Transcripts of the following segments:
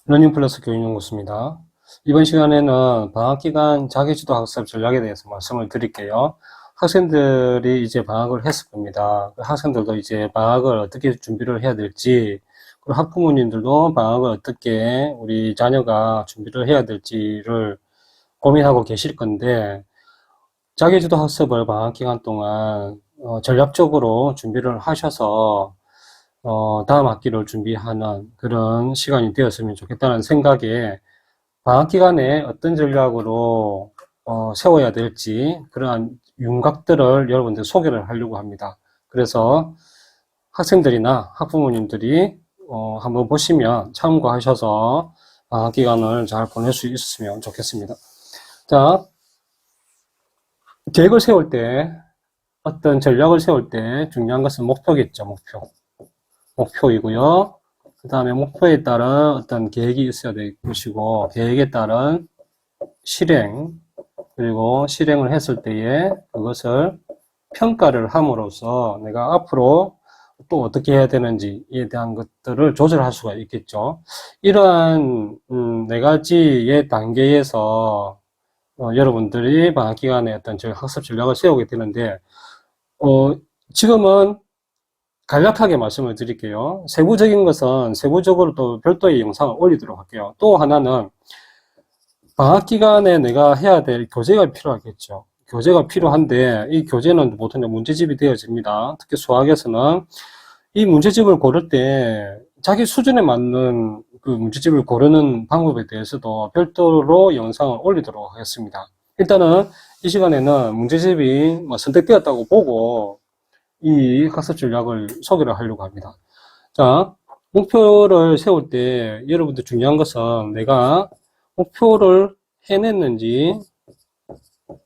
러닝플러스 교육연구소입니다. 이번 시간에는 방학기간 자기주도 학습 전략에 대해서 말씀을 드릴게요. 학생들이 이제 방학을 했을 겁니다. 학생들도 이제 방학을 어떻게 준비를 해야 될지, 그리고 학부모님들도 방학을 어떻게 우리 자녀가 준비를 해야 될지를 고민하고 계실 건데, 자기주도 학습을 방학기간 동안 전략적으로 준비를 하셔서 다음 학기를 준비하는 그런 시간이 되었으면 좋겠다는 생각에 방학 기간에 어떤 전략으로 세워야 될지 그러한 윤곽들을 여러분들 소개를 하려고 합니다. 그래서 학생들이나 학부모님들이 한번 보시면 참고하셔서 방학 기간을 잘 보낼 수 있었으면 좋겠습니다. 자, 계획을 세울 때 어떤 전략을 세울 때 중요한 것은 목표겠죠, 목표이고요. 그 다음에 목표에 따른 어떤 계획이 있어야 될 것이고, 계획에 따른 실행, 그리고 실행을 했을 때에 그것을 평가를 함으로써 내가 앞으로 또 어떻게 해야 되는지에 대한 것들을 조절할 수가 있겠죠. 이러한 네 가지의 단계에서 여러분들이 방학 기간에 어떤 학습 전략을 세우게 되는데 지금은 간략하게 말씀을 드릴게요. 세부적인 것은 세부적으로 또 별도의 영상을 올리도록 할게요. 또 하나는 방학 기간에 내가 해야 될 교재가 필요하겠죠. 교재가 필요한데 이 교재는 보통 문제집이 되어집니다. 특히 수학에서는 이 문제집을 고를 때 자기 수준에 맞는 그 문제집을 고르는 방법에 대해서도 별도로 영상을 올리도록 하겠습니다. 일단은 이 시간에는 문제집이 선택되었다고 보고 이 학습 전략을 소개를 하려고 합니다. 자, 목표를 세울 때 여러분들 중요한 것은 내가 목표를 해냈는지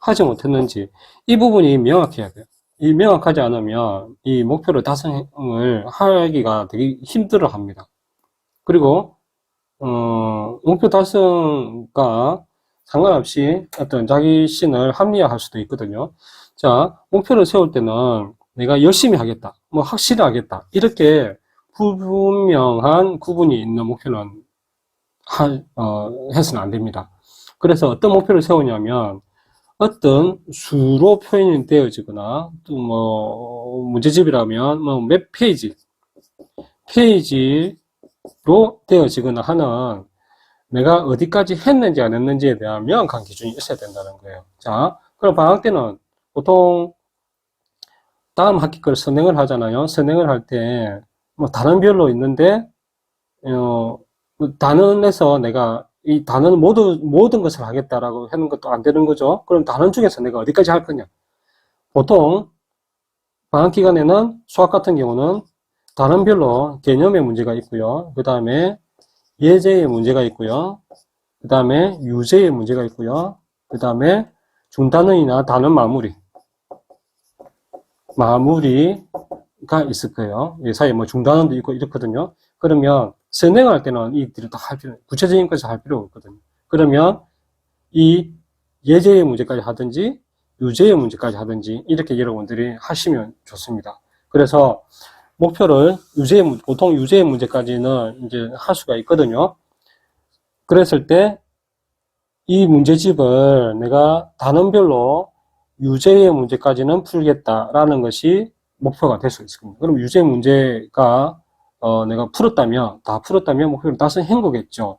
하지 못했는지 이 부분이 명확해야 돼요. 이 명확하지 않으면 이 목표를 달성을 하기가 되게 힘들어 합니다. 그리고 목표 달성과 상관없이 어떤 자기 신을 합리화할 수도 있거든요. 자, 목표를 세울 때는 내가 열심히 하겠다, 뭐 확실히 하겠다, 이렇게 불분명한 구분이 있는 목표는 해서는 안 됩니다. 그래서 어떤 목표를 세우냐면 어떤 수로 표현이 되어지거나 또 뭐 문제집이라면 뭐 몇 페이지로 되어지거나 하는 내가 어디까지 했는지 안 했는지에 대한 명확한 기준이 있어야 된다는 거예요. 자, 그럼 방학 때는 보통 다음 학기 걸 선행을 하잖아요. 선행을 할 때 뭐 단원별로 있는데 단원에서 내가 이 단원 모든 것을 하겠다라고 하는 것도 안 되는 거죠. 그럼 단원 중에서 내가 어디까지 할 거냐? 보통 방학 기간에는 수학 같은 경우는 단원별로 개념의 문제가 있고요. 그 다음에 예제의 문제가 있고요. 그 다음에 유제의 문제가 있고요. 그 다음에 중단원이나 단원 마무리가 있을 거예요. 이 사이에 뭐 중단원도 있고 이렇거든요. 그러면 선행할 때는 이들을 다 구체적인 것을 할 필요가 없거든요. 그러면 이 예제의 문제까지 하든지 유제의 문제까지 하든지 이렇게 여러분들이 하시면 좋습니다. 그래서 목표를 보통 유제의 문제까지는 이제 할 수가 있거든요. 그랬을 때 이 문제집을 내가 단원별로 유제의 문제까지는 풀겠다라는 것이 목표가 될 수 있습니다. 그럼 유제 문제가 내가 다 풀었다면 목표를 달성한 거겠죠.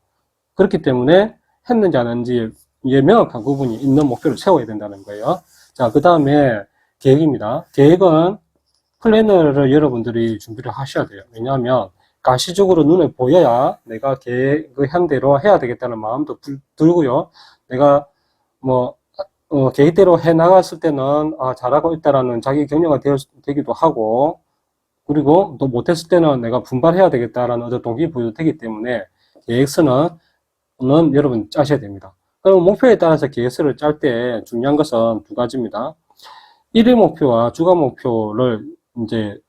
그렇기 때문에 했는지 안 했는지 명확한 구분이 있는 목표를 세워야 된다는 거예요. 자, 그 다음에 계획입니다. 계획은 플래너를 여러분들이 준비를 하셔야 돼요. 왜냐하면 가시적으로 눈에 보여야 내가 계획한 대로 해야 되겠다는 마음도 들고요. 내가 뭐 계획대로 해 나갔을 때는 잘하고 있다라는 자기 격려가 되기도 하고, 그리고 또 못했을 때는 내가 분발해야 되겠다라는 어떤 동기부여도 되기 때문에 계획서는 여러분 짜셔야 됩니다. 그럼 목표에 따라서 계획서를 짤 때 중요한 것은 두 가지입니다. 일일 목표와 주간 목표를 이제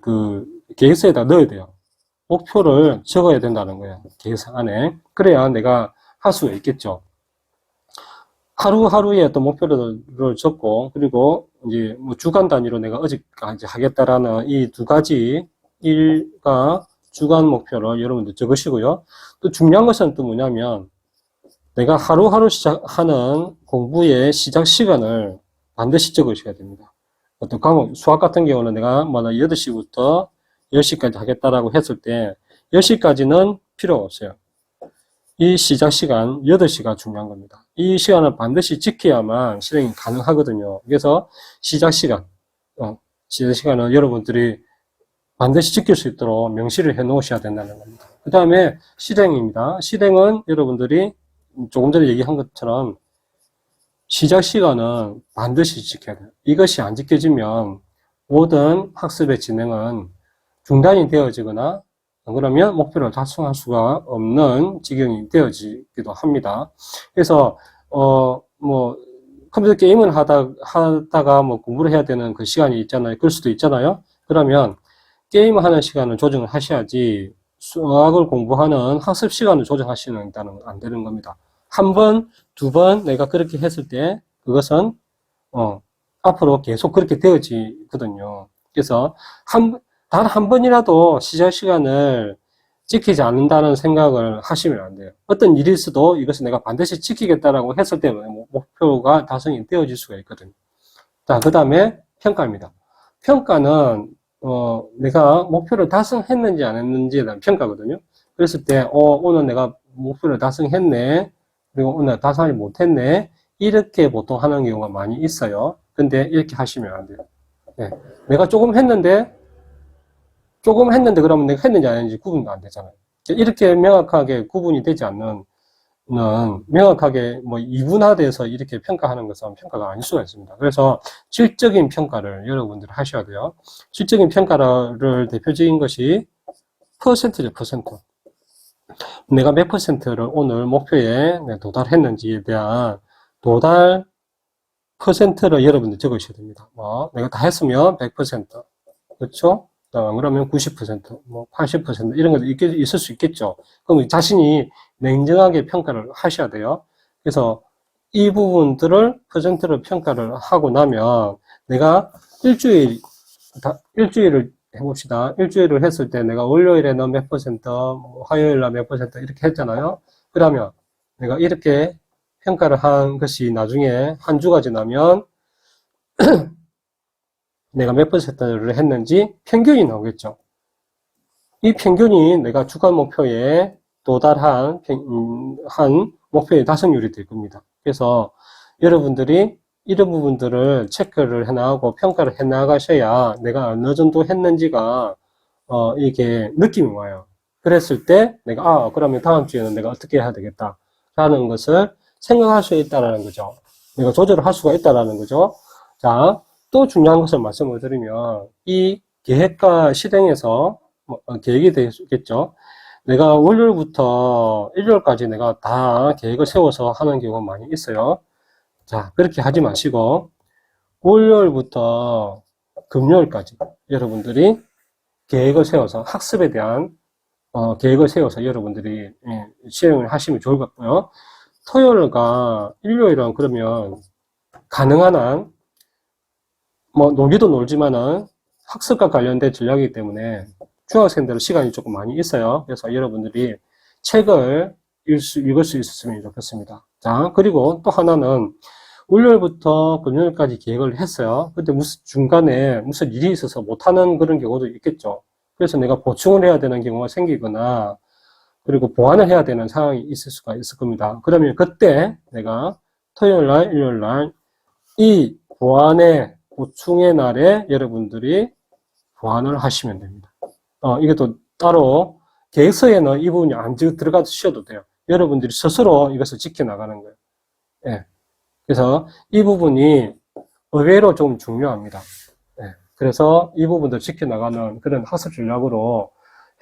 그 계획서에다 넣어야 돼요. 목표를 적어야 된다는 거예요. 계획서 안에. 그래야 내가 할 수가 있겠죠. 하루하루에 어떤 목표를 적고, 그리고 뭐 주간 단위로 내가 어제까지 하겠다라는 이 두 가지 일과 주간 목표를 여러분들 적으시고요. 또 중요한 것은 또 뭐냐면 내가 하루하루 시작하는 공부의 시작 시간을 반드시 적으셔야 됩니다. 어떤 과목, 수학 같은 경우는 내가 뭐 8시부터 10시까지 하겠다라고 했을 때 10시까지는 필요 없어요. 이 시작 시간 8시가 중요한 겁니다. 이 시간을 반드시 지켜야만 실행이 가능하거든요. 그래서 시작 시간을 여러분들이 반드시 지킬 수 있도록 명시를 해 놓으셔야 된다는 겁니다. 그 다음에 실행입니다. 실행은 여러분들이 조금 전에 얘기한 것처럼 시작 시간은 반드시 지켜야 돼요. 이것이 안 지켜지면 모든 학습의 진행은 중단이 되어지거나 그러면 목표를 달성할 수가 없는 지경이 되어지기도 합니다. 그래서 컴퓨터 게임을 하다가 뭐 공부를 해야 되는 그 시간이 있잖아요. 그럴 수도 있잖아요. 그러면 게임을 하는 시간을 조정을 하셔야지 수학을 공부하는 학습 시간을 조정하시는 다는 안 되는 겁니다. 한 번, 두 번 내가 그렇게 했을 때 그것은 앞으로 계속 그렇게 되어지거든요. 그래서 단 한 번이라도 시작 시간을 지키지 않는다는 생각을 하시면 안 돼요. 어떤 일이 있어도 이것을 내가 반드시 지키겠다라고 했을 때 목표가 달성이 되어질 수가 있거든요. 자, 그 다음에 평가입니다. 평가는 내가 목표를 달성했는지 안 했는지에 대한 평가거든요. 그랬을 때 오늘 내가 목표를 달성했네, 그리고 오늘 달성하지 못했네, 이렇게 보통 하는 경우가 많이 있어요. 근데 이렇게 하시면 안 돼요. 네. 내가 조금 했는데 그러면 내가 했는지 안 했는지 구분도 안 되잖아요. 이렇게 명확하게 구분이 되지 않는, 명확하게 이분화돼서 이렇게 평가하는 것은 평가가 아닐 수가 있습니다. 그래서 질적인 평가를 여러분들 하셔야 돼요. 질적인 평가를 대표적인 것이 퍼센트죠, 퍼센트. 내가 몇 퍼센트를 오늘 목표에 도달했는지에 대한 도달 퍼센트를 여러분들 적으셔야 됩니다. 내가 다 했으면 100%, 그렇죠? 그러면 90%, 80% 이런 것도 있을 수 있겠죠. 그럼 자신이 냉정하게 평가를 하셔야 돼요. 그래서 이 부분들을 퍼센트를 평가를 하고 나면 내가 일주일을 해봅시다. 일주일을 했을 때 내가 월요일에는 몇 퍼센트, 화요일날 몇 퍼센트 이렇게 했잖아요. 그러면 내가 이렇게 평가를 한 것이 나중에 한 주가 지나면 내가 몇 퍼센트를 했는지 평균이 나오겠죠. 이 평균이 내가 주간 목표에 도달한 한 목표의 달성률이 될 겁니다. 그래서 여러분들이 이런 부분들을 체크를 해나가고 평가를 해나가셔야 내가 어느 정도 했는지가 이게 느낌이 와요. 그랬을 때 내가 그러면 다음 주에는 내가 어떻게 해야 되겠다 라는 것을 생각할 수 있다라는 거죠. 내가 조절을 할 수가 있다라는 거죠. 자, 또 중요한 것을 말씀을 드리면 이 계획과 실행에서 계획이 되겠죠. 내가 월요일부터 일요일까지 내가 다 계획을 세워서 하는 경우가 많이 있어요. 자, 그렇게 하지 마시고 월요일부터 금요일까지 여러분들이 계획을 세워서 학습에 대한 계획을 세워서 여러분들이 실행을 하시면 좋을 것 같고요. 토요일과 일요일은 그러면 가능한 한 놀기도 놀지만은 학습과 관련된 전략이기 때문에 중학생들은 시간이 조금 많이 있어요. 그래서 여러분들이 책을 읽을 수 있었으면 좋겠습니다. 자, 그리고 또 하나는 월요일부터 금요일까지 계획을 했어요. 근데 중간에 무슨 일이 있어서 못하는 그런 경우도 있겠죠. 그래서 내가 보충을 해야 되는 경우가 생기거나 그리고 보완을 해야 되는 상황이 있을 수가 있을 겁니다. 그러면 그때 내가 토요일날, 일요일날 이 보충의 날에 여러분들이 보완을 하시면 됩니다. 이게 또 따로 계획서에는 이 부분이 안 들어가셔도 돼요. 여러분들이 스스로 이것을 지켜나가는 거예요. 예. 그래서 이 부분이 의외로 좀 중요합니다. 예. 그래서 이 부분도 지켜나가는 그런 학습 전략으로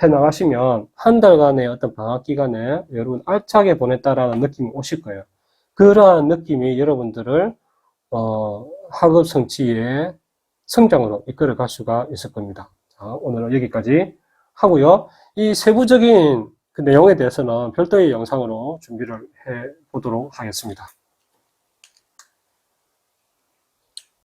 해나가시면 한 달간의 어떤 방학 기간에 여러분 알차게 보냈다라는 느낌이 오실 거예요. 그러한 느낌이 여러분들을 학업 성취의 성장으로 이끌어 갈 수가 있을 겁니다. 자, 오늘은 여기까지 하고요. 이 세부적인 그 내용에 대해서는 별도의 영상으로 준비를 해 보도록 하겠습니다.